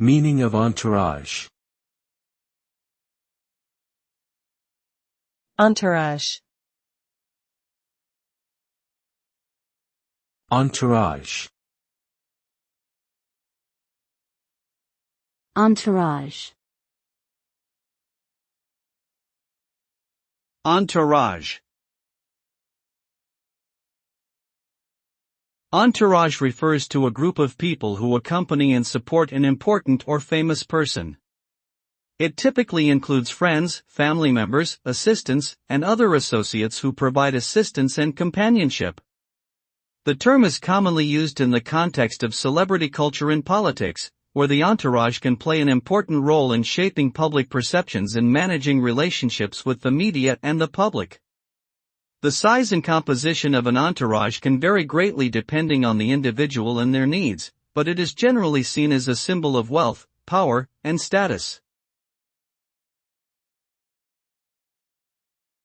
Meaning of entourage. Entourage. Entourage. Entourage. Entourage. Entourage refers to a group of people who accompany and support an important or famous person. It typically includes friends, family members, assistants, and other associates who provide assistance and companionship. The term is commonly used in the context of celebrity culture and politics, where the entourage can play an important role in shaping public perceptions and managing relationships with the media and the public. The size and composition of an entourage can vary greatly depending on the individual and their needs, but it is generally seen as a symbol of wealth, power, and status.